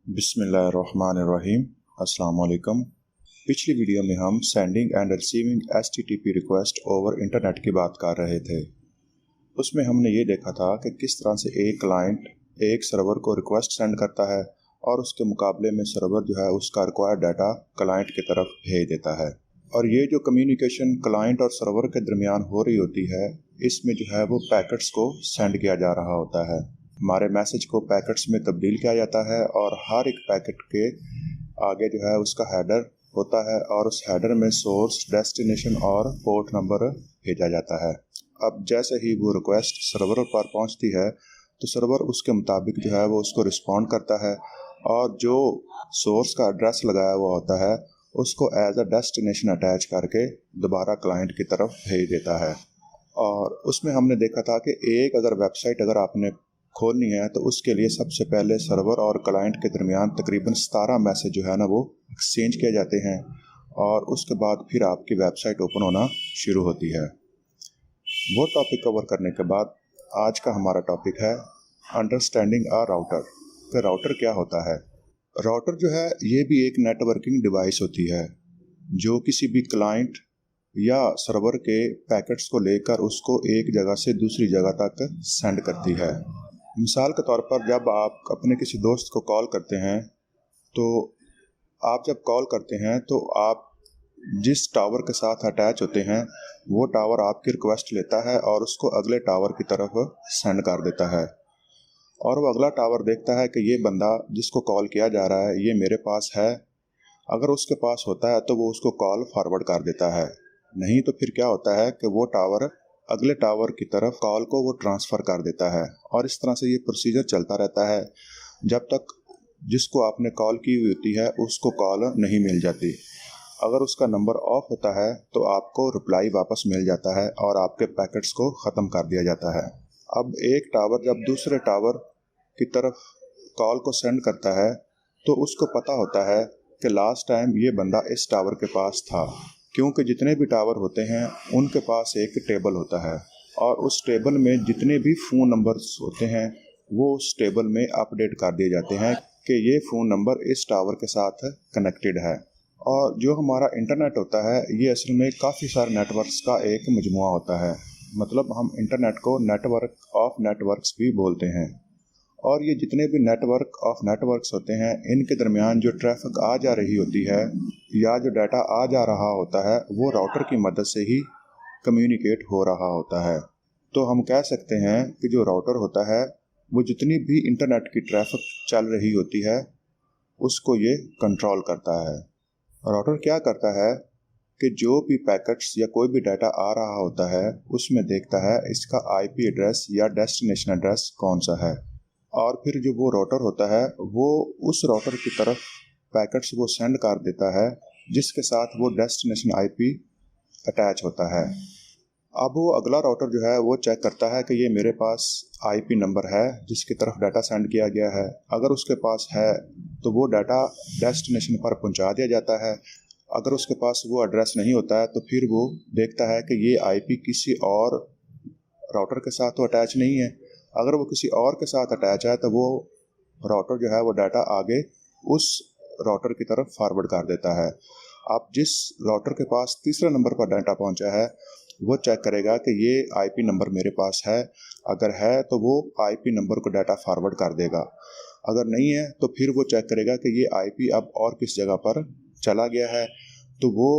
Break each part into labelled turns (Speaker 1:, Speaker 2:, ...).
Speaker 1: बिस्मिल्लाहिर्रहमानिर्रहीम। अस्सलाम वालेकुम। पिछली वीडियो में हम sending end receiving HTTP request over internet की बात कर रहे थे। उसमें हमने ये देखा था कि किस तरह से एक क्लाइंट एक सर्वर को रिक्वेस्ट सेंड करता है और उसके मुकाबले में सर्वर जो है उसका रिक्वायर्ड डाटा क्लाइंट की तरफ भेज देता है। और ये जो कम्युनिकेशन क्लाइंट और सर्वर के दरमियान हो रही होती है, इसमें जो है वो पैकेट्स को सेंड किया जा रहा होता है। हमारे मैसेज को पैकेट्स में तब्दील किया जाता है और हर एक पैकेट के आगे जो है उसका हेडर होता है और उस हेडर में सोर्स, डेस्टिनेशन और पोर्ट नंबर भेजा जाता है। अब जैसे ही वो रिक्वेस्ट सर्वर पर पहुंचती है तो सर्वर उसके मुताबिक जो है वो उसको रिस्पॉन्ड करता है और जो सोर्स का एड्रेस लगाया हुआ होता है उसको एज अ डेस्टिनेशन अटैच करके दोबारा क्लाइंट की तरफ भेज देता है। और उसमें हमने देखा था कि एक अगर वेबसाइट अगर आपने खोलनी है तो उसके लिए सबसे पहले सर्वर और क्लाइंट के दरमियान तकरीबन 17 मैसेज जो है ना वो एक्सचेंज किए जाते हैं और उसके बाद फिर आपकी वेबसाइट ओपन होना शुरू होती है। वो टॉपिक कवर करने के बाद आज का हमारा टॉपिक है अंडरस्टैंडिंग अ राउटर। कि राउटर क्या होता है। राउटर जो है ये भी एक नेटवर्किंग डिवाइस होती है जो किसी भी क्लाइंट या सर्वर के पैकेट्स को लेकर उसको एक जगह से दूसरी जगह तक सेंड करती है। मिसाल के तौर पर जब आप अपने किसी दोस्त को कॉल करते हैं तो आप जब कॉल करते हैं तो आप जिस टावर के साथ अटैच होते हैं वो टावर आपकी रिक्वेस्ट लेता है और उसको अगले टावर की तरफ सेंड कर देता है और वो अगला टावर देखता है कि ये बंदा जिसको कॉल किया जा रहा है ये मेरे पास है। अगर उसके पास होता है तो वो उसको कॉल फॉरवर्ड कर देता है, नहीं तो फिर क्या होता है कि वो टावर अगले टावर की तरफ कॉल को वो ट्रांसफ़र कर देता है और इस तरह से ये प्रोसीजर चलता रहता है जब तक जिसको आपने कॉल की हुई होती है उसको कॉल नहीं मिल जाती। अगर उसका नंबर ऑफ होता है तो आपको रिप्लाई वापस मिल जाता है और आपके पैकेट्स को ख़त्म कर दिया जाता है। अब एक टावर जब दूसरे टावर की तरफ कॉल को सेंड करता है तो उसको पता होता है कि लास्ट टाइम ये बंदा इस टावर के पास था, क्योंकि जितने भी टावर होते हैं उनके पास एक टेबल होता है और उस टेबल में जितने भी फ़ोन नंबर्स होते हैं वो उस टेबल में अपडेट कर दिए जाते हैं कि ये फ़ोन नंबर इस टावर के साथ कनेक्टेड है। और जो हमारा इंटरनेट होता है ये असल में काफ़ी सारे नेटवर्क्स का एक मजमुआ होता है। मतलब हम इंटरनेट को नेटवर्क ऑफ नेटवर्क्स भी बोलते हैं और ये जितने भी नेटवर्क ऑफ नेटवर्क्स होते हैं इनके दरमियान जो ट्रैफिक आ जा रही होती है या जो डाटा आ जा रहा होता है वो राउटर की मदद से ही कम्युनिकेट हो रहा होता है। तो हम कह सकते हैं कि जो राउटर होता है वो जितनी भी इंटरनेट की ट्रैफिक चल रही होती है उसको ये कंट्रोल करता है। राउटर क्या करता है कि जो भी पैकेट्स या कोई भी डाटा आ रहा होता है उसमें देखता है इसका IP एड्रेस या डेस्टिनेशन एड्रेस कौन सा है और फिर जो वो राउटर होता है वो उस राउटर की तरफ पैकेट्स वो सेंड कर देता है जिसके साथ वो डेस्टिनेशन IP अटैच होता है। अब वो अगला राउटर जो है वो चेक करता है कि ये मेरे पास IP नंबर है जिसकी तरफ डाटा सेंड किया गया है। अगर उसके पास है तो वो डाटा डेस्टिनेशन पर पहुंचा दिया जाता है। अगर उसके पास वो एड्रेस नहीं होता है तो फिर वो देखता है कि ये IP किसी और राउटर के साथ तो अटैच नहीं है। अगर वो किसी और के साथ अटैच है तो वो राउटर जो है वो डाटा आगे उस राउटर की तरफ फॉरवर्ड कर देता है। अब जिस राउटर के पास तीसरे नंबर पर डाटा पहुंचा है वो चेक करेगा कि ये IP नंबर मेरे पास है। अगर है तो वो IP नंबर को डाटा फॉरवर्ड कर देगा। अगर नहीं है तो फिर वो चेक करेगा कि ये IP अब और किस जगह पर चला गया है तो वो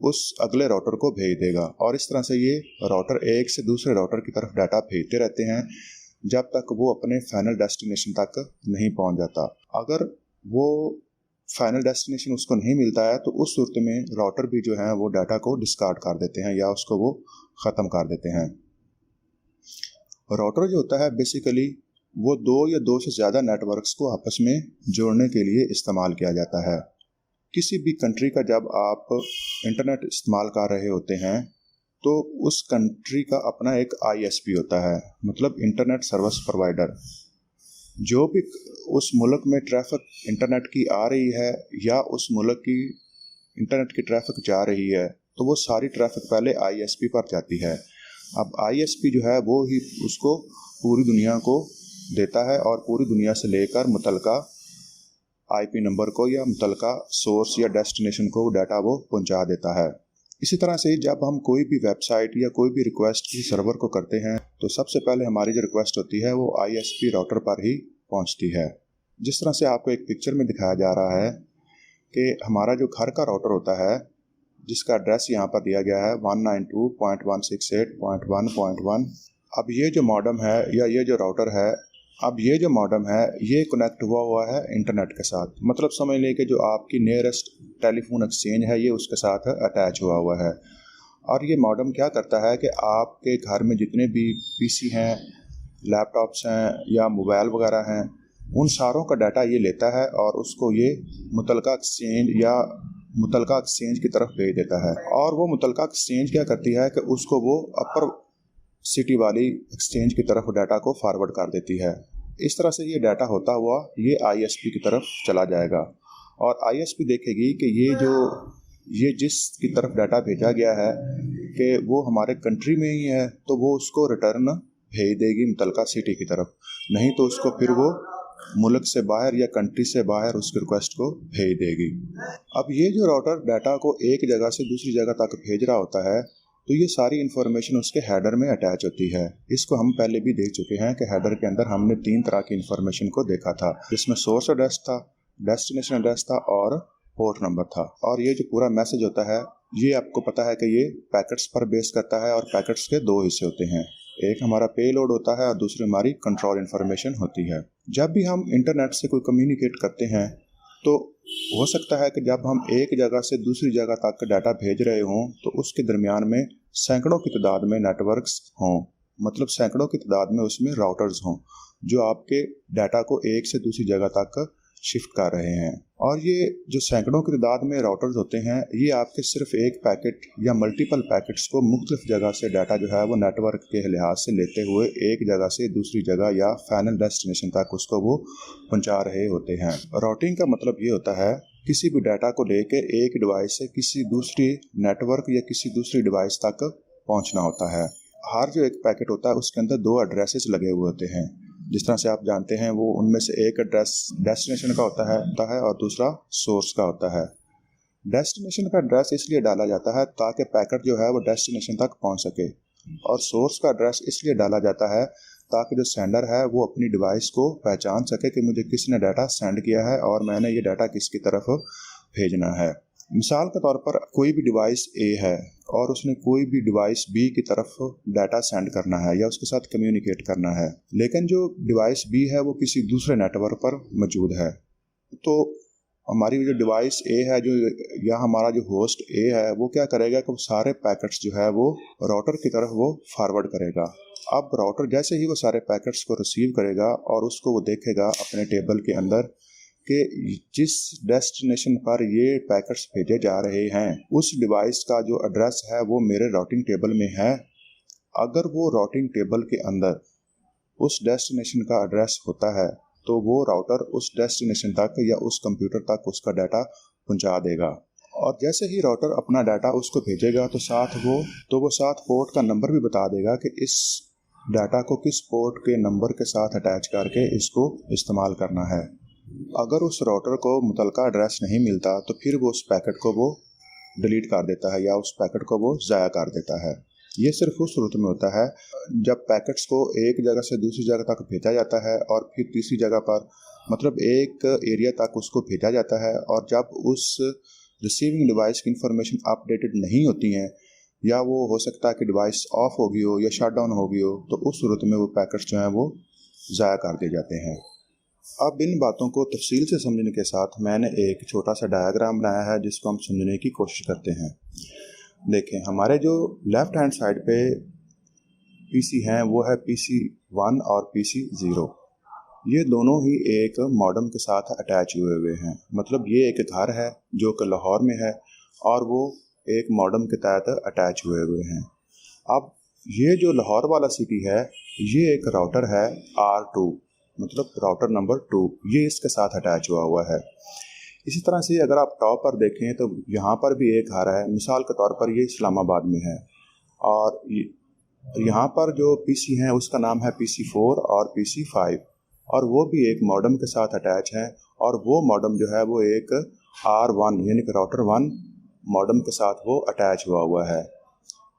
Speaker 1: उस अगले राउटर को भेज देगा और इस तरह से ये राउटर एक से दूसरे राउटर की तरफ डाटा भेजते रहते हैं जब तक वो अपने फाइनल डेस्टिनेशन तक नहीं पहुंच जाता। अगर वो फाइनल डेस्टिनेशन उसको नहीं मिलता है तो उस सूरत में राउटर भी जो है वो डाटा को डिस्कार्ड कर देते हैं या उसको वो ख़त्म कर देते हैं। राउटर जो होता है बेसिकली वो दो या दो से ज़्यादा नेटवर्क्स को आपस में जोड़ने के लिए इस्तेमाल किया जाता है। किसी भी कंट्री का जब आप इंटरनेट इस्तेमाल कर रहे होते हैं तो उस कंट्री का अपना एक ISP होता है, मतलब इंटरनेट सर्विस प्रोवाइडर। जो भी उस मुल्क में ट्रैफिक इंटरनेट की आ रही है या उस मुल्क की इंटरनेट की ट्रैफिक जा रही है तो वो सारी ट्रैफिक पहले ISP पर जाती है। अब ISP जो है वो ही उसको पूरी दुनिया को देता है और पूरी दुनिया से लेकर मुतलका आईपी नंबर को या मुतलका सोर्स या डेस्टिनेशन को डाटा वो पहुंचा देता है। इसी तरह से जब हम कोई भी वेबसाइट या कोई भी रिक्वेस्ट किसी सर्वर को करते हैं तो सबसे पहले हमारी जो रिक्वेस्ट होती है वो आईएसपी राउटर पर ही पहुंचती है। जिस तरह से आपको एक पिक्चर में दिखाया जा रहा है कि हमारा जो घर का राउटर होता है जिसका एड्रेस यहाँ पर दिया गया है 192.168.1.1। अब ये जो मॉडेम है या ये जो राउटर है, अब ये जो मॉडेम है ये कनेक्ट हुआ है इंटरनेट के साथ। मतलब समझ लें कि जो आपकी नियरेस्ट टेलीफोन एक्सचेंज है ये उसके साथ अटैच हुआ है। और ये मॉडेम क्या करता है कि आपके घर में जितने भी पीसी हैं, लैपटॉप्स हैं या मोबाइल वगैरह हैं, उन सारों का डाटा ये लेता है और उसको ये मुतलका एक्सचेंज की तरफ भेज देता है। और वो मुतलका एक्सचेंज क्या करती है कि उसको वो अपर सिटी वाली एक्सचेंज की तरफ डाटा को फॉरवर्ड कर देती है। इस तरह से ये डाटा होता हुआ ये आईएसपी की तरफ चला जाएगा और आईएसपी देखेगी कि ये जिस की तरफ डाटा भेजा गया है कि वो हमारे कंट्री में ही है तो वो उसको रिटर्न भेज देगी मुतलका सिटी की तरफ, नहीं तो उसको फिर वो मुल्क से बाहर या कंट्री से बाहर उस रिक्वेस्ट को भेज देगी। अब ये जो राउटर डाटा को एक जगह से दूसरी जगह तक भेज रहा होता है तो ये सारी इन्फॉर्मेशन उसके हेडर में अटैच होती है। इसको हम पहले भी देख चुके हैं कि हेडर के अंदर हमने 3 तरह की इन्फॉर्मेशन को देखा था, जिसमें सोर्स एड्रेस था, डेस्टिनेशन एड्रेस था और पोर्ट नंबर था। और ये जो पूरा मैसेज होता है ये आपको पता है कि ये पैकेट्स पर बेस करता है और पैकेट्स के 2 हिस्से होते हैं, एक हमारा पेलोड होता है और दूसरी हमारी कंट्रोल इन्फॉर्मेशन होती है। जब भी हम इंटरनेट से कोई कम्युनिकेट करते हैं तो हो सकता है कि जब हम एक जगह से दूसरी जगह तक डाटा भेज रहे हों तो उसके दरमियान में सैकड़ों की तादाद में नेटवर्क्स हों, मतलब सैकड़ों की तादाद में उसमें राउटर्स हों जो आपके डाटा को एक से दूसरी जगह तक शिफ्ट कर रहे हैं। और ये जो सैकड़ों की तादाद में राउटर्स होते हैं ये आपके सिर्फ एक पैकेट या मल्टीपल पैकेट्स को मुख्तलिफ जगह से डाटा जो है वो नेटवर्क के लिहाज से लेते हुए एक जगह से दूसरी जगह या फाइनल डेस्टिनेशन तक उसको वो पहुंचा रहे होते हैं। राउटिंग का मतलब ये होता है किसी भी डाटा को लेकर एक डिवाइस से किसी दूसरी नेटवर्क या किसी दूसरी डिवाइस तक पहुंचना होता है। हर जो एक पैकेट होता है उसके अंदर 2 एड्रेसेस लगे हुए होते हैं। जिस तरह से आप जानते हैं वो उनमें से एक एड्रेस डेस्टिनेशन का होता है और दूसरा सोर्स का होता है। डेस्टिनेशन का एड्रेस इसलिए डाला जाता है ताकि पैकेट जो है वो डेस्टिनेशन तक पहुंच सके, और सोर्स का एड्रेस इसलिए डाला जाता है ताकि जो सेंडर है वो अपनी डिवाइस को पहचान सके कि मुझे किसने डाटा सेंड किया है और मैंने ये डाटा किसकी तरफ भेजना है। मिसाल के तौर पर कोई भी डिवाइस ए है और उसने कोई भी डिवाइस बी की तरफ डाटा सेंड करना है या उसके साथ कम्युनिकेट करना है, लेकिन जो डिवाइस बी है वो किसी दूसरे नेटवर्क पर मौजूद है, तो हमारी जो डिवाइस ए है जो या हमारा जो होस्ट ए है वो क्या करेगा कि सारे पैकेट्स जो है वो राउटर की तरफ वो फॉरवर्ड करेगा। अब राउटर जैसे ही वो सारे पैकेट्स को रिसीव करेगा और उसको वो देखेगा अपने टेबल के अंदर कि जिस डेस्टिनेशन पर ये पैकेट्स भेजे जा रहे हैं उस डिवाइस का जो एड्रेस है वो मेरे राउटिंग टेबल में है। अगर वो राउटिंग टेबल के अंदर उस डेस्टिनेशन का एड्रेस होता है तो वो राउटर उस डेस्टिनेशन तक या उस कंप्यूटर तक उसका डाटा पहुंचा देगा। और जैसे ही राउटर अपना डाटा उसको भेजेगा तो वो साथ पोर्ट का नंबर भी बता देगा कि इस डाटा को किस पोर्ट के नंबर के साथ अटैच करके इसको इस्तेमाल करना है। अगर उस राउटर को मुतलका एड्रेस नहीं मिलता तो फिर वो उस पैकेट को वो डिलीट कर देता है या उस पैकेट को वो ज़ाया कर देता है। ये सिर्फ उस सूरत में होता है जब पैकेट्स को एक जगह से दूसरी जगह तक भेजा जाता है और फिर तीसरी जगह पर मतलब एक एरिया तक उसको भेजा जाता है, और जब उस रिसीविंग डिवाइस की इंफॉर्मेशन अपडेटेड नहीं होती हैं या वो हो सकता है कि डिवाइस ऑफ हो गई हो या शट डाउन हो गई हो, तो उस सूरत में वो पैकेट्स जो हैं वो ज़ाया कर दिए जाते हैं। अब इन बातों को तफसील से समझने के साथ मैंने एक छोटा सा डायग्राम बनाया है जिसको हम समझने की कोशिश करते हैं। देखें, हमारे जो लेफ़्ट हैंड साइड पे पीसी हैं वो है पीसी 1 और पीसी 0। ये दोनों ही एक मॉडेम के साथ अटैच हुए हैं। मतलब ये एक घर है जो कि लाहौर में है और वो एक मॉडेम के तहत अटैच हुए हैं। अब ये जो लाहौर वाला सिटी है ये एक राउटर है R2, मतलब राउटर नंबर 2, ये इसके साथ अटैच हुआ है। इसी तरह से अगर आप टॉप पर देखें तो यहाँ पर भी एक घर है, मिसाल के तौर पर ये इस्लामाबाद में है, और यहाँ पर जो पीसी हैं उसका नाम है PC 4 और PC 5, और वो भी एक मॉडेम के साथ अटैच हैं, और वो मॉडेम जो है वो एक R1 यानी कि राउटर 1 मॉडेम के साथ वो अटैच हुआ है।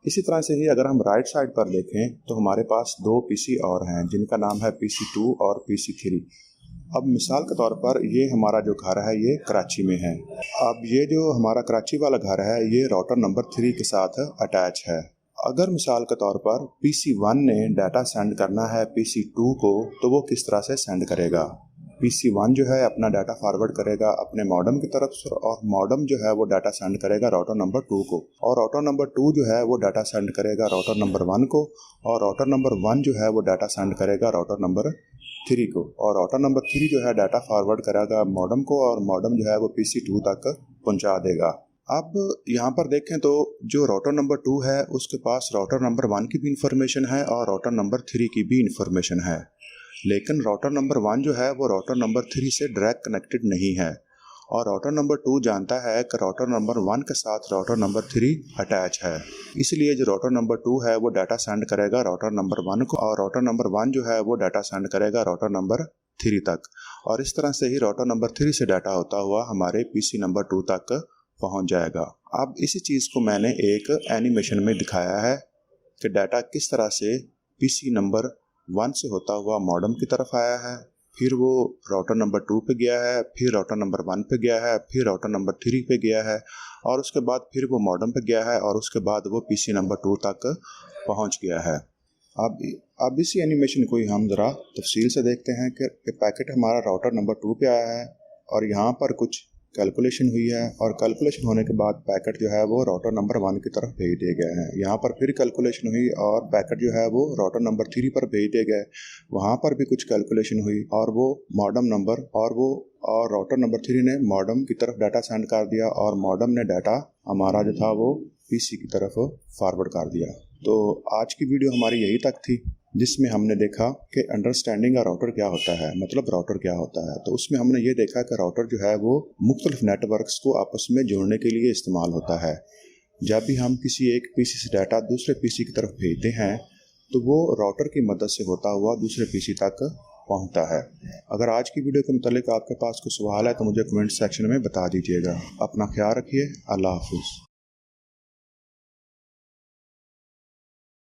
Speaker 1: इसी तरह से ही अगर हम राइट साइड पर देखें तो हमारे पास दो पीसी और हैं जिनका नाम है PC2 और PC3। अब मिसाल के तौर पर ये हमारा जो घर है ये कराची में है। अब ये जो हमारा कराची वाला घर है ये राउटर नंबर 3 के साथ अटैच है। अगर मिसाल के तौर पर PC1 ने डाटा सेंड करना है PC2 को, तो वो किस तरह से सेंड करेगा? PC1 जो है अपना डाटा फॉरवर्ड करेगा अपने मॉडेम की तरफ से, और मॉडेम जो है वो डाटा सेंड करेगा राउटर नंबर 2 को, और राउटर नंबर 2 जो है वो डाटा सेंड करेगा राउटर नंबर 1 को, और राउटर नंबर 1 जो है वो डाटा सेंड करेगा राउटर नंबर 3 को, और राउटर नंबर 3 जो है डाटा फॉरवर्ड करेगा मॉडेम को, और मॉडेम जो है वो PC2 तक पहुंचा देगा। अब यहाँ पर देखें तो जो राउटर नंबर 2 है उसके पास राउटर नंबर 1 की भी इंफॉर्मेशन है और राउटर नंबर 3 की भी इंफॉर्मेशन है, लेकिन राउटर नंबर 1 जो है वो राउटर नंबर 3 से डायरेक्ट कनेक्टेड नहीं है, और राउटर नंबर 2 जानता है कि राउटर नंबर 1 के साथ राउटर नंबर 3 अटैच है। इसलिए जो राउटर नंबर 2 है वो डाटा सेंड करेगा राउटर नंबर 1 को, और राउटर नंबर 1 जो है वो डाटा सेंड करेगा राउटर नंबर 3 तक, और इस तरह से ही राउटर नंबर 3 से डाटा होता हुआ हमारे PC नंबर 2 तक पहुंच जाएगा। अब इसी चीज़ को मैंने एक एनिमेशन में दिखाया है कि डाटा किस तरह से PC नंबर 1 से होता हुआ मॉडेम की तरफ आया है, फिर वो राउटर नंबर 2 पे गया है, फिर राउटर नंबर 1 पे गया है, फिर राउटर नंबर 3 पे गया है, और उसके बाद फिर वो मॉडेम पे गया है, और उसके बाद वो PC नंबर 2 तक पहुंच गया है। अब इसी एनिमेशन को ही हम ज़रा तफसील से देखते हैं कि पैकेट हमारा राउटर नंबर 2 पे आया है, और यहाँ पर कुछ कैलकुलेशन हुई है, और कैलकुलेशन होने के बाद पैकेट जो है वो राउटर नंबर 1 की तरफ भेज दिए गए हैं। यहाँ पर फिर कैलकुलेशन हुई और पैकेट जो है वो राउटर नंबर 3 पर भेज दिए गए, वहाँ पर भी कुछ कैलकुलेशन हुई, और वो मॉडेम नंबर और राउटर नंबर 3 ने मॉडेम की तरफ डाटा सेंड कर दिया, और मॉडेम ने डाटा हमारा जो था वो PC की तरफ फॉरवर्ड कर दिया। तो आज की वीडियो हमारी यही तक थी, जिसमें हमने देखा कि अंडरस्टैंडिंग का राउटर क्या होता है, मतलब राउटर क्या होता है। तो उसमें हमने ये देखा कि राउटर जो है वो मुख्तलिफ नेटवर्क्स को आपस में जोड़ने के लिए इस्तेमाल होता है। जब भी हम किसी एक PC से डाटा दूसरे PC की तरफ भेजते हैं तो वो राउटर की मदद से होता हुआ दूसरे PC तक पहुंचता है। अगर आज की वीडियो के मुतालिक आपके पास कोई सवाल है तो मुझे कमेंट सेक्शन में बता दीजिएगा। अपना ख्याल रखिए। अल्लाह हाफिज़।